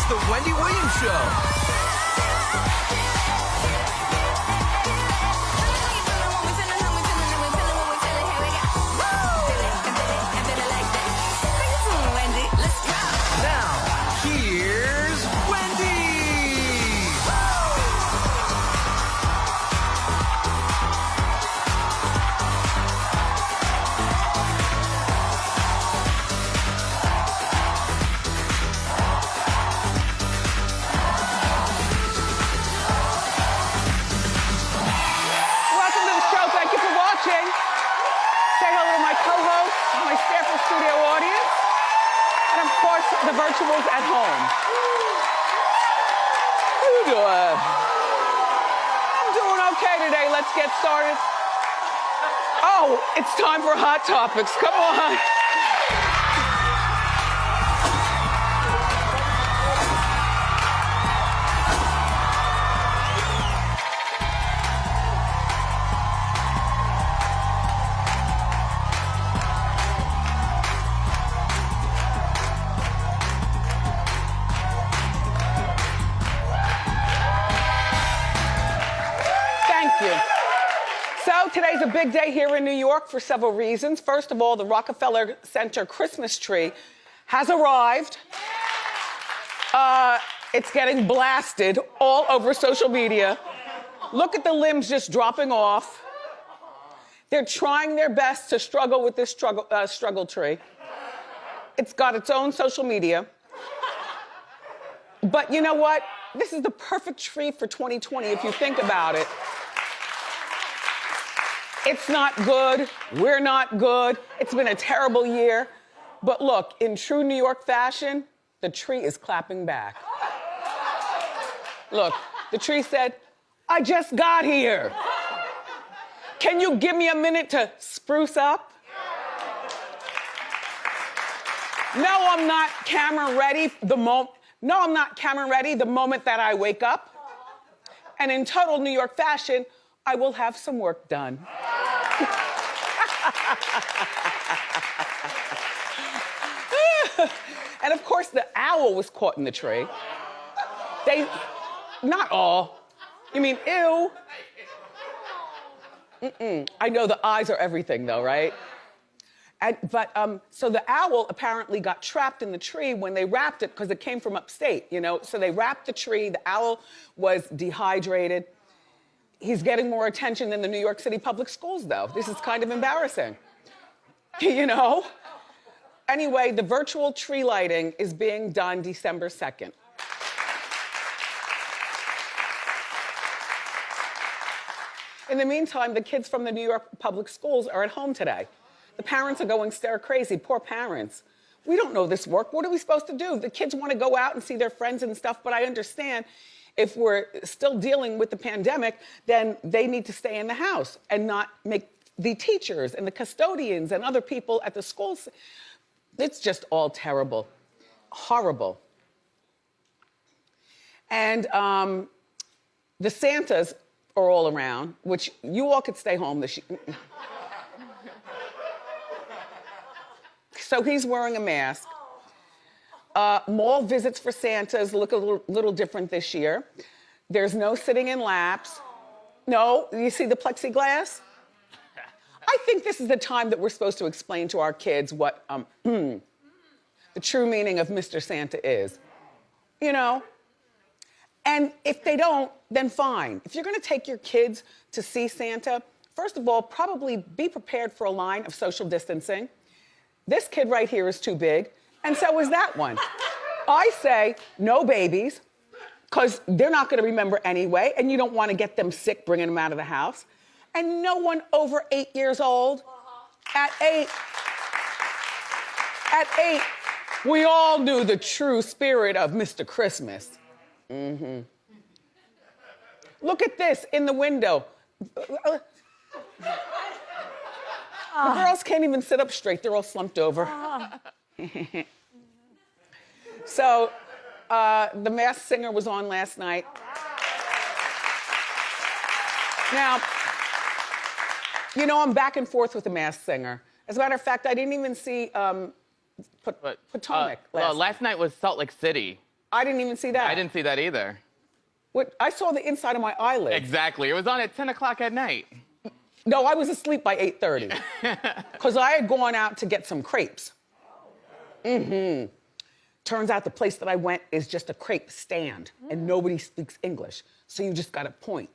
It's the Wendy Williams Show. The virtuals at home. How you doing? I'm doing okay today. Let's get started. Oh, it's time for Hot Topics. Come on. So today's a big day here in New York for several reasons. First of all, the Rockefeller Center Christmas tree has arrived. It's getting blasted all over social media. Look at the limbs just dropping off. They're trying their best to struggle with this struggle tree. It's got its own social media. But you know what? This is the perfect tree for 2020 if you think about it. It's not good. We're not good. It's been a terrible year. But look, in true New York fashion, the tree is clapping back. Look, the tree said, I just got here. Can you give me a minute to spruce up? No, I'm not camera ready the moment that I wake up. And in total New York fashion, I will have some work done. And of course, the owl was caught in the tree. Not all. You mean, ew? I know the eyes are everything though, right? So the owl apparently got trapped in the tree when they wrapped it because it came from upstate, you know? So they wrapped the tree, the owl was dehydrated. He's getting more attention than the New York City public schools, though. This is kind of embarrassing, you know? Anyway, the virtual tree lighting is being done December 2nd. In the meantime, the kids from the New York public schools are at home today. The parents are going stir crazy, poor parents. We don't know this work. What are we supposed to do? The kids want to go out and see their friends and stuff, but I understand if we're still dealing with the pandemic, then they need to stay in the house and not make the teachers and the custodians and other people at the schools. It's just all terrible, horrible. And the Santas are all around, which you all could stay home this year. So he's wearing a mask. Mall visits for Santas look a little different this year. There's no sitting in laps. No, you see the plexiglass? I think this is the time that we're supposed to explain to our kids what the true meaning of Mr. Santa is. You know? And if they don't, then fine. If you're gonna take your kids to see Santa, first of all, probably be prepared for a line of social distancing. This kid right here is too big. And so is that one. I say no babies, because they're not gonna remember anyway, and you don't wanna get them sick bringing them out of the house. And no one over 8 years old. At eight, we all knew the true spirit of Mr. Christmas. Look at this in the window. The girls can't even sit up straight, they're all slumped over. So, the Masked Singer was on last night. Now, you know, I'm back and forth with the Masked Singer. As a matter of fact, I didn't even see Potomac last night. Last night was Salt Lake City. I didn't even see that. I didn't see that either. What? I saw the inside of my eyelid. Exactly. It was on at 10 o'clock at night. No, I was asleep by 8:30. Because I had gone out to get some crepes. Turns out the place that I went is just a crepe stand, and nobody speaks English. So you just got to point.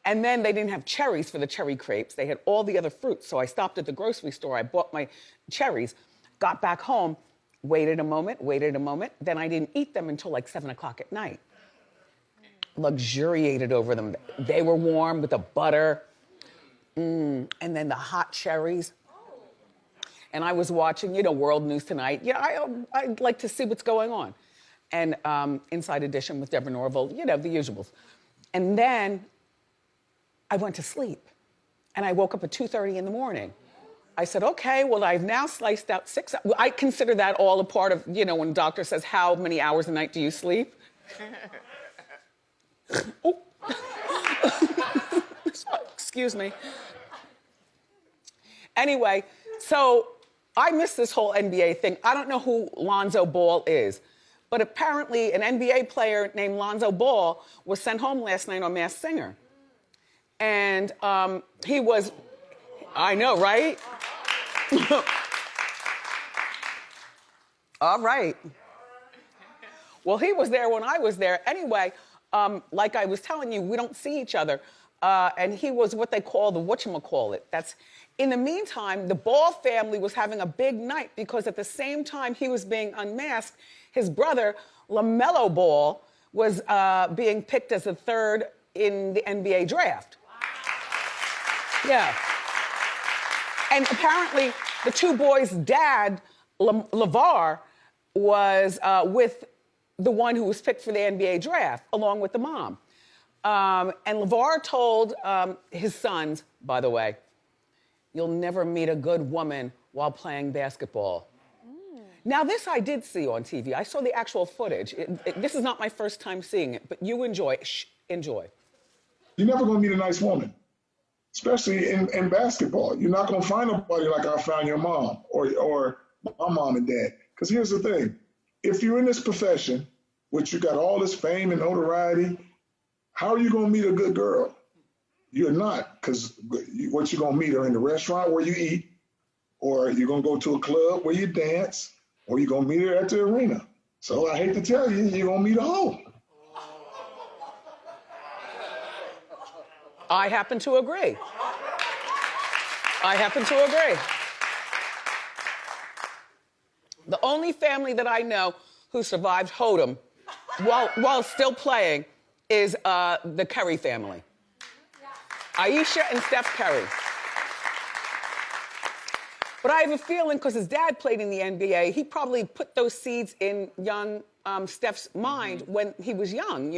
And then they didn't have cherries for the cherry crepes. They had all the other fruits. So I stopped at the grocery store. I bought my cherries, got back home, waited a moment. Then I didn't eat them until like 7 o'clock at night. Luxuriated over them. They were warm with the butter. And then the hot cherries. And I was watching, World News Tonight. I like to see what's going on. And Inside Edition with Deborah Norville, the usuals. And then I went to sleep. And I woke up at 2:30 in the morning. I said, okay, well, I've now sliced out 6 hours. I consider that all a part of, when the doctor says, how many hours a night do you sleep? Oh. Excuse me. Anyway, so I missed this whole NBA thing. I don't know who Lonzo Ball is, but apparently an NBA player named Lonzo Ball was sent home last night on Masked Singer. And he was, I know, right? All right. Well, he was there when I was there. Anyway, like I was telling you, we don't see each other. And he was what they call the whatchamacallit. That's, in the meantime, the Ball family was having a big night because at the same time he was being unmasked, his brother, LaMelo Ball, was being picked as the third in the NBA draft. Wow. Yeah. And apparently the two boys' dad, Lavar, was with the one who was picked for the NBA draft, along with the mom. And Lavar told his sons, by the way, you'll never meet a good woman while playing basketball. Now, this I did see on TV. I saw the actual footage. This is not my first time seeing it, but you enjoy. Enjoy. You're never going to meet a nice woman, especially in basketball. You're not going to find nobody like I found your mom or my mom and dad. Because here's the thing. If you're in this profession, which you got all this fame and notoriety, how are you going to meet a good girl? You're not, because what you're going to meet her in the restaurant where you eat, or you're going to go to a club where you dance, or you're going to meet her at the arena. So I hate to tell you, you're going to meet a hoe. I happen to agree. I happen to agree. The only family that I know who survived Hodem while still playing is the Curry family. Aisha and Steph Curry. But I have a feeling, because his dad played in the NBA, he probably put those seeds in young Steph's mind when he was young.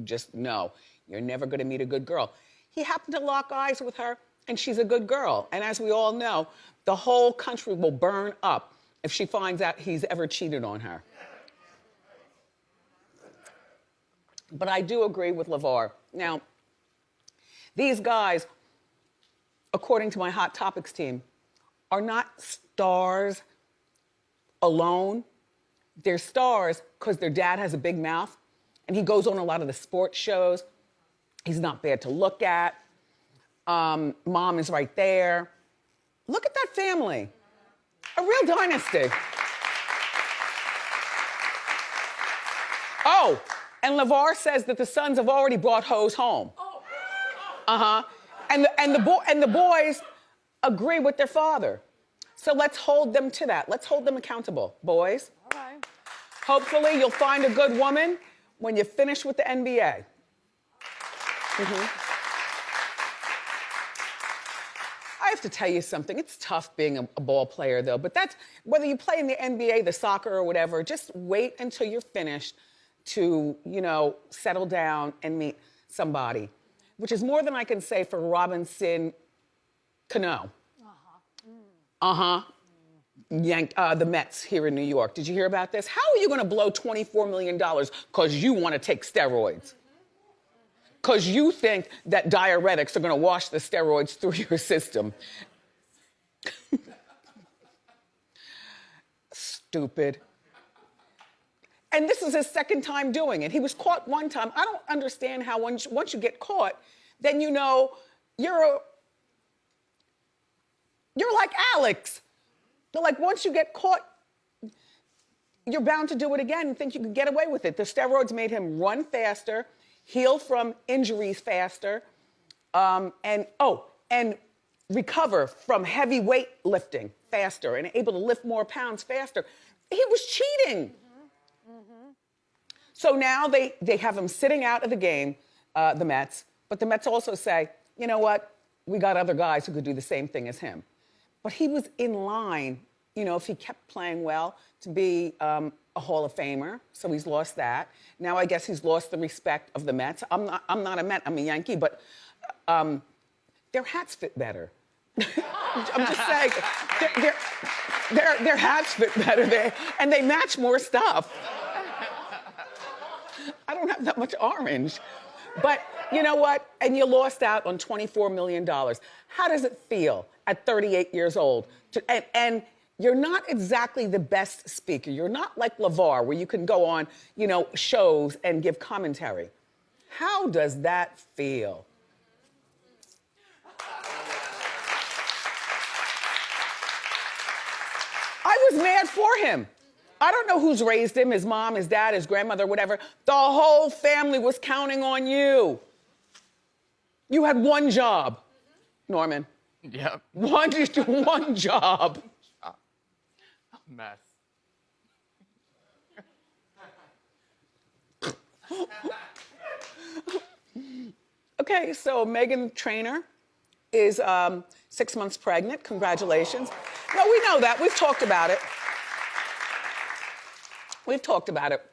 Just no, you're never going to meet a good girl. He happened to lock eyes with her, and she's a good girl. And as we all know, the whole country will burn up if she finds out he's ever cheated on her. But I do agree with Lavar. Now, these guys, according to my Hot Topics team, are not stars alone. They're stars because their dad has a big mouth, and he goes on a lot of the sports shows. He's not bad to look at. Mom is right there. Look at that family. A real dynasty. Oh, and Lavar says that the sons have already brought hoes home. Uh-huh. And the boys agree with their father. So let's hold them to that. Let's hold them accountable, boys. All right. Hopefully you'll find a good woman when you finish with the NBA. I have to tell you something. It's tough being a ball player, though. But that's, whether you play in the NBA, the soccer, or whatever, just wait until you're finished to, settle down and meet somebody. Which is more than I can say for Robinson Cano. The Mets here in New York. Did you hear about this? How are you going to blow $24 million because you want to take steroids? Because you think that diuretics are going to wash the steroids through your system. Stupid. And this is his second time doing it. He was caught one time. I don't understand how once you get caught, then you know you're like Alex. They're like, once you get caught, you're bound to do it again and think you can get away with it. The steroids made him run faster, heal from injuries faster, and recover from heavy weight lifting faster and able to lift more pounds faster. He was cheating. So now they have him sitting out of the game, the Mets, but the Mets also say, you know what? We got other guys who could do the same thing as him. But he was in line, you know, if he kept playing well, to be a Hall of Famer. So he's lost that. Now I guess he's lost the respect of the Mets. I'm not a Met, I'm a Yankee, but their hats fit better. I'm just saying, their hats fit better, and they match more stuff. I don't have that much orange. But you know what? And you lost out on $24 million. How does it feel at 38 years old? And you're not exactly the best speaker. You're not like Lavar, where you can go on, you know, shows and give commentary. How does that feel? I was mad for him. I don't know who's raised him, his mom, his dad, his grandmother, whatever. The whole family was counting on you. You had one job, Norman. Yep. One job. Mess. Okay, so Meghan Trainor is 6 months pregnant. Congratulations. No, we know that. We've talked about it. We've talked about it.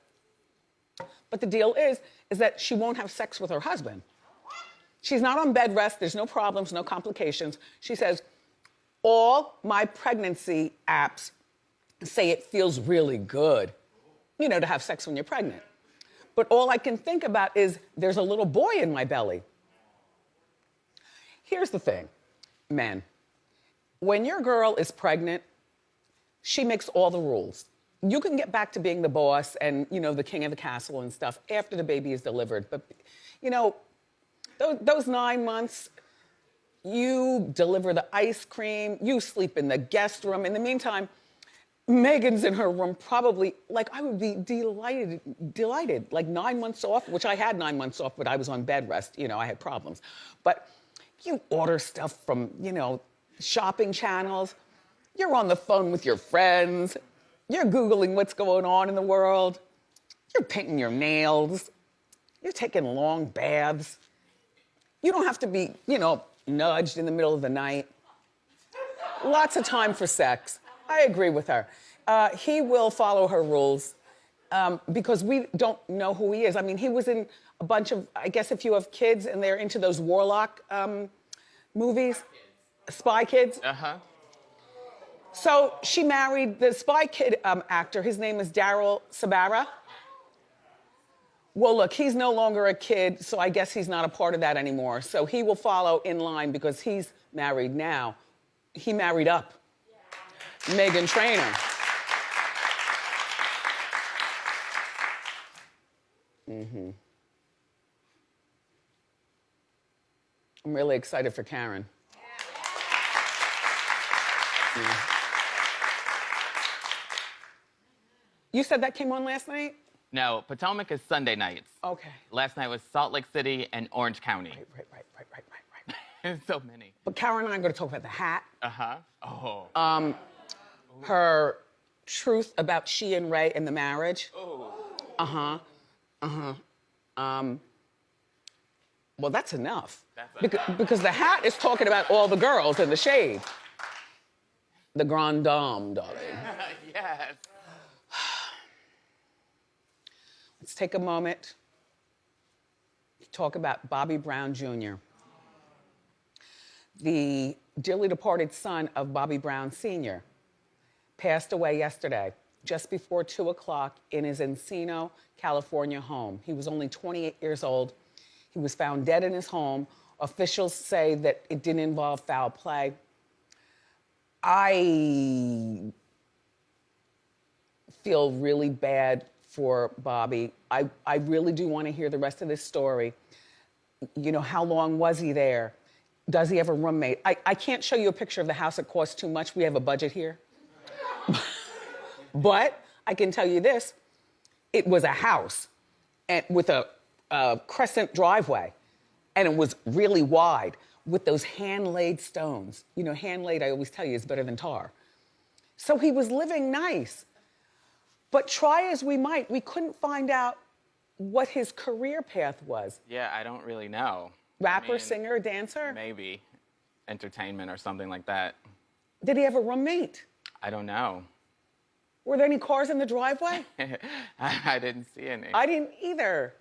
But the deal is that she won't have sex with her husband. She's not on bed rest. There's no problems, no complications. She says, all my pregnancy apps say it feels really good, you know, to have sex when you're pregnant. But all I can think about is there's a little boy in my belly. Here's the thing, men. When your girl is pregnant, she makes all the rules. You can get back to being the boss and, you know, the king of the castle and stuff after the baby is delivered. But, you know, those 9 months, you deliver the ice cream, you sleep in the guest room. In the meantime, Meghan's in her room probably, like, I would be delighted. Like 9 months off, which I had 9 months off, but I was on bed rest. You know, I had problems. But you order stuff from, you know, shopping channels. You're on the phone with your friends. You're Googling what's going on in the world. You're painting your nails. You're taking long baths. You don't have to be, you know, nudged in the middle of the night. Lots of time for sex. I agree with her. He will follow her rules because we don't know who he is. I mean, he was in a bunch of, I guess if you have kids and they're into those warlock movies, Spy Kids. Uh-huh. So she married the Spy Kid actor. His name is Daryl Sabara. Well, look, he's no longer a kid, so I guess he's not a part of that anymore. So he will follow in line because he's married now. He married up. Meghan Trainor. Mm-hmm. I'm really excited for Karen. Yeah. You said that came on last night? No, Potomac is Sunday nights. Okay. Last night was Salt Lake City and Orange County. Right. There's so many. But Karen and I are going to talk about the hat. Uh-huh. Oh. Her truth about she and Ray and the marriage. Oh. Well, that's enough. That's because the hat is talking about all the girls in the shade. The grande dame, darling. Yes. Let's take a moment to talk about Bobby Brown Jr., the dearly departed son of Bobby Brown Sr., passed away yesterday, just before 2 o'clock in his Encino, California home. He was only 28 years old. He was found dead in his home. Officials say that it didn't involve foul play. I feel really bad for Bobby. I really do want to hear the rest of this story. You know, how long was he there? Does he have a roommate? I can't show you a picture of the house. It costs too much. We have a budget here. But I can tell you this. It was a house and with a crescent driveway. And it was really wide with those hand-laid stones. You know, hand-laid, I always tell you, is better than tar. So he was living nice. But try as we might, we couldn't find out what his career path was. Yeah, I don't really know. Rapper, singer, dancer? Maybe entertainment or something like that. Did he have a roommate? I don't know. Were there any cars in the driveway? I didn't see any. I didn't either.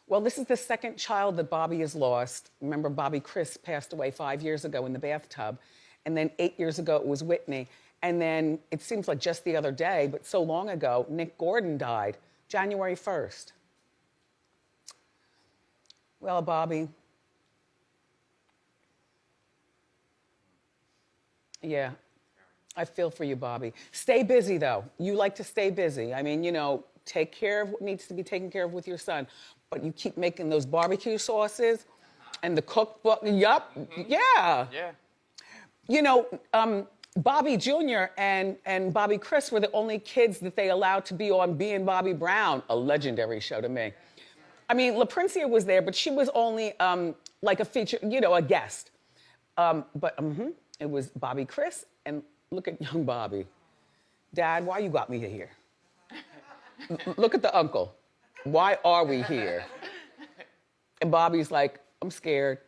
Well, this is the second child that Bobby has lost. Remember, Bobby Chris passed away 5 years ago in the bathtub. And then 8 years ago, it was Whitney. And then it seems like just the other day, but so long ago, Nick Gordon died, January 1st. Well, Bobby. Yeah, I feel for you, Bobby. Stay busy, though. You like to stay busy. I mean, you know, take care of what needs to be taken care of with your son. But you keep making those barbecue sauces and the cookbook. Yup, yeah. Yeah. You know, Bobby Jr. and Bobby Chris were the only kids that they allowed to be on Being Bobby Brown, a legendary show to me. I mean, La Princia was there, but she was only like a feature, you know, a guest. It was Bobby Chris, and look at young Bobby. Dad, why you got me here? Look at the uncle. Why are we here? And Bobby's like, I'm scared.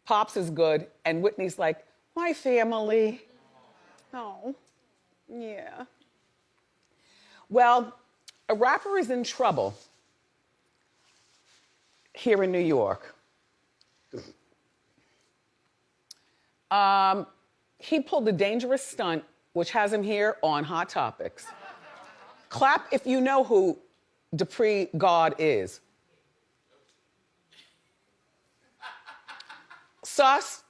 Pops is good, and Whitney's like, my family. Oh, yeah. Well, a rapper is in trouble here in New York. He pulled a dangerous stunt, which has him here on Hot Topics. Clap if you know who Dupree God is. Sus?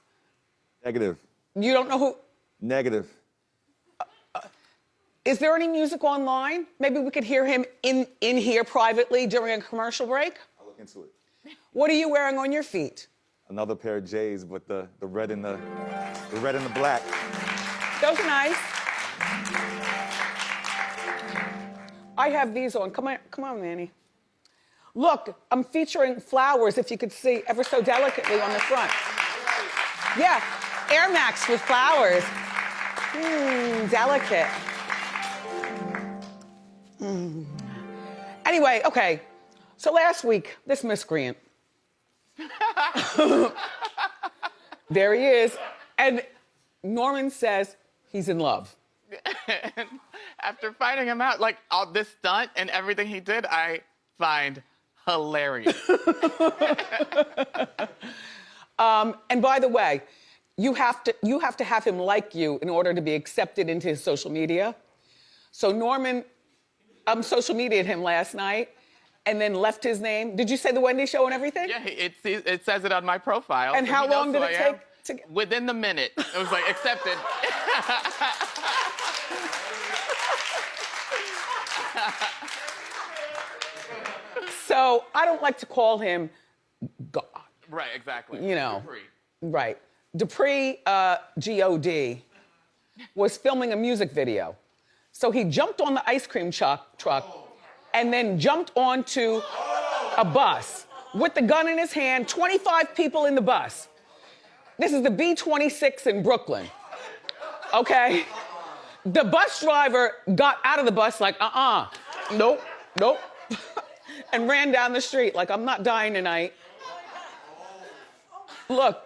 Negative. You don't know who? Negative. Is there any music online? Maybe we could hear him in here privately during a commercial break? I'll look into it. What are you wearing on your feet? Another pair of J's, but the red and the red and the black. Those are nice. I have these on. Come on, Manny. Look, I'm featuring flowers, if you could see, ever so delicately on the front. Yeah, Air Max with flowers. Delicate. Anyway, okay. So last week, this miscreant. There he is. And Norman says he's in love. After finding him out, like all this stunt and everything he did, I find hilarious. And by the way, you have to have him like you in order to be accepted into his social media. So Norman social media'd him last night and then left his name. Did you say the Wendy Show and everything? Yeah, it says it on my profile. And so how long did it take to get? Within the minute. It was like, accepted. So I don't like to call him God. Right, exactly. You know. Dupree. Right. Dupree, G-O-D, was filming a music video. So he jumped on the ice cream truck and then jumped onto a bus with the gun in his hand, 25 people in the bus. This is the B-26 in Brooklyn, okay? The bus driver got out of the bus like, nope, and ran down the street like, I'm not dying tonight. Look,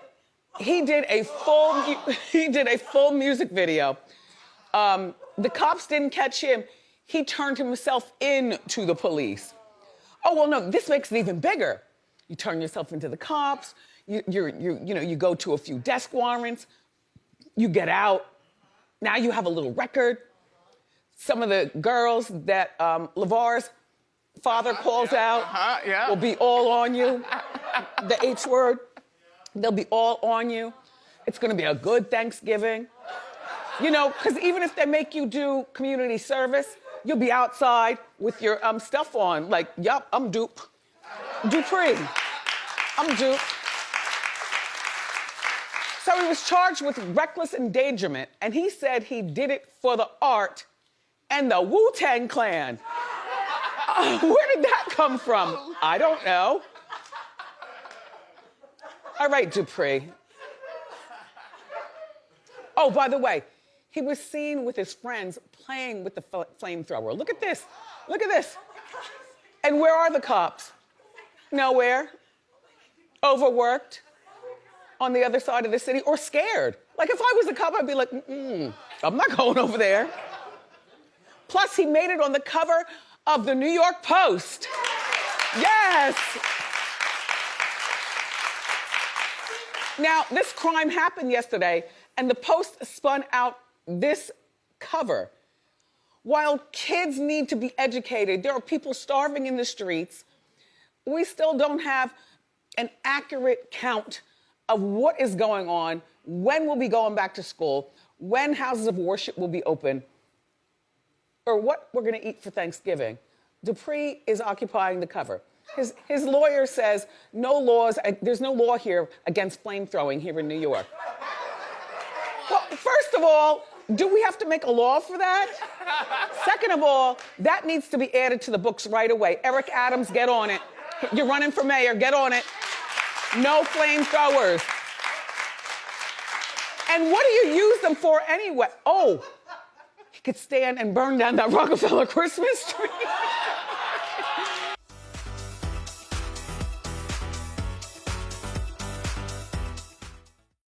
he did a full music video. The cops didn't catch him. He turned himself into the police. Oh, well, no, this makes it even bigger. You turn yourself into the cops. You go to a few desk warrants. You get out. Now you have a little record. Some of the girls that Lavar's father calls out will be all on you. The H word. They'll be all on you. It's gonna be a good Thanksgiving. You know, because even if they make you do community service, you'll be outside with your stuff on. Like, yup, I'm dupe. Dupree. I'm dupe. So he was charged with reckless endangerment, and he said he did it for the art and the Wu-Tang Clan. Where did that come from? I don't know. All right, Dupree. Oh, by the way, he was seen with his friends playing with the flamethrower. Look at this. Look at this. And where are the cops? Nowhere. Overworked. On the other side of the city, or scared. Like, if I was a cop, I'd be like, I'm not going over there. Plus, he made it on the cover of the New York Post. Yes. Now, this crime happened yesterday, and the Post spun out this cover. While kids need to be educated, there are people starving in the streets. We still don't have an accurate count of what is going on, when we'll be going back to school, when houses of worship will be open, or what we're gonna eat for Thanksgiving. Dupree is occupying the cover. His lawyer says there's no law here against flamethrowing here in New York. Well, first of all, do we have to make a law for that? Second of all, that needs to be added to the books right away. Eric Adams, get on it. You're running for mayor, get on it. No flamethrowers. And what do you use them for anyway? Oh, he could stand and burn down that Rockefeller Christmas tree.